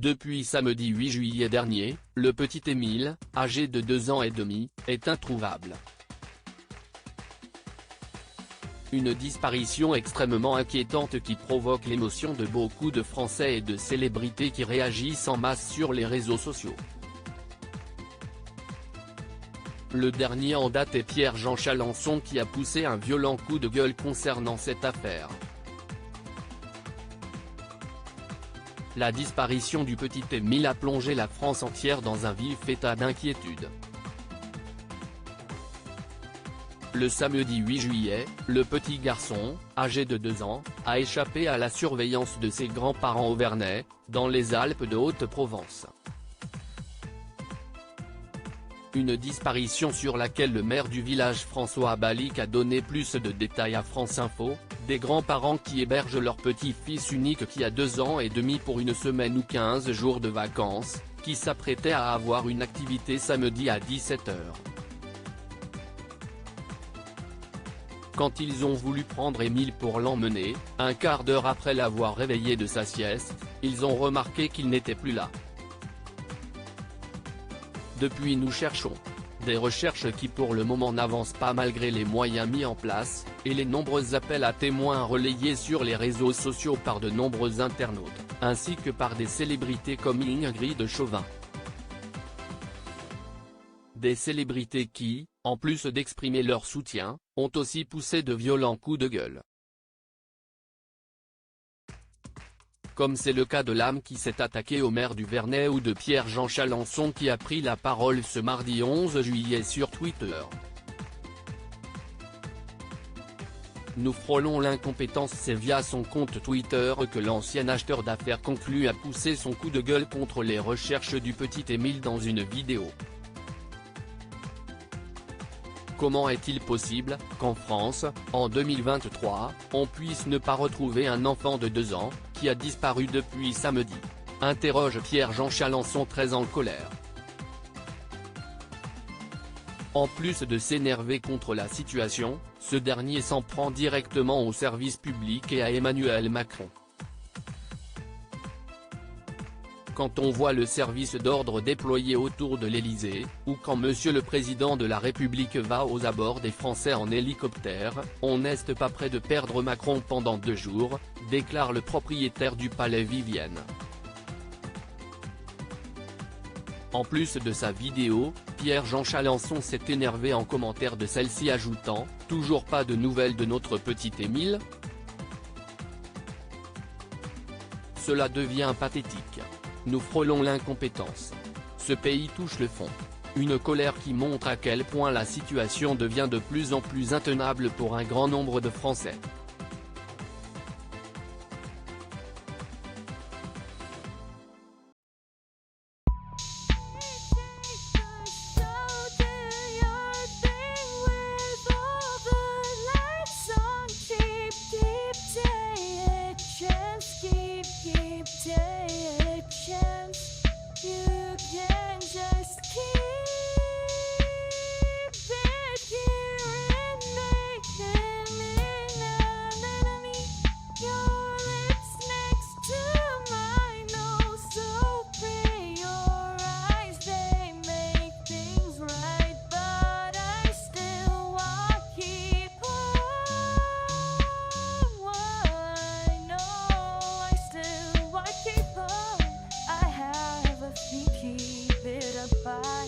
Depuis samedi 8 juillet dernier, le petit Émile, âgé de 2 ans et demi, est introuvable. Une disparition extrêmement inquiétante qui provoque l'émotion de beaucoup de Français et de célébrités qui réagissent en masse sur les réseaux sociaux. Le dernier en date est Pierre-Jean Chalencon qui a poussé un violent coup de gueule concernant cette affaire. La disparition du petit Émile a plongé la France entière dans un vif état d'inquiétude. Le samedi 8 juillet, le petit garçon, âgé de 2 ans, a échappé à la surveillance de ses grands-parents auvernais, dans les Alpes de Haute-Provence. Une disparition sur laquelle le maire du village François Balic a donné plus de détails à France Info, des grands-parents qui hébergent leur petit-fils unique qui a 2 ans et demi pour une semaine ou 15 jours de vacances, qui s'apprêtait à avoir une activité samedi à 17 h. Quand ils ont voulu prendre Émile pour l'emmener, un quart d'heure après l'avoir réveillé de sa sieste, ils ont remarqué qu'il n'était plus là. Depuis nous cherchons. Des recherches qui pour le moment n'avancent pas malgré les moyens mis en place, et les nombreux appels à témoins relayés sur les réseaux sociaux par de nombreux internautes, ainsi que par des célébrités comme Ingrid Chauvin. Des célébrités qui, en plus d'exprimer leur soutien, ont aussi poussé de violents coups de gueule. Comme c'est le cas de l'âme qui s'est attaqué au maire du Vernet ou de Pierre-Jean Chalencon qui a pris la parole ce mardi 11 juillet sur Twitter. Nous frôlons l'incompétence. C'est via son compte Twitter que l'ancien acheteur d'affaires conclu à pousser son coup de gueule contre les recherches du petit Émile dans une vidéo. Comment est-il possible, qu'en France, en 2023, on puisse ne pas retrouver un enfant de 2 ans, qui a disparu depuis samedi ? Interroge Pierre-Jean Chalencon très en colère. En plus de s'énerver contre la situation, ce dernier s'en prend directement au service public et à Emmanuel Macron. Quand on voit le service d'ordre déployé autour de l'Élysée, ou quand Monsieur le Président de la République va aux abords des Français en hélicoptère, on n'est pas près de perdre Macron pendant 2 jours, déclare le propriétaire du palais Vivienne. En plus de sa vidéo, Pierre-Jean Chalencon s'est énervé en commentaire de celle-ci ajoutant « Toujours pas de nouvelles de notre petit Émile ? Cela devient pathétique. Nous frôlons l'incompétence. Ce pays touche le fond. Une colère qui montre à quel point la situation devient de plus en plus intenable pour un grand nombre de Français. Keep it apart.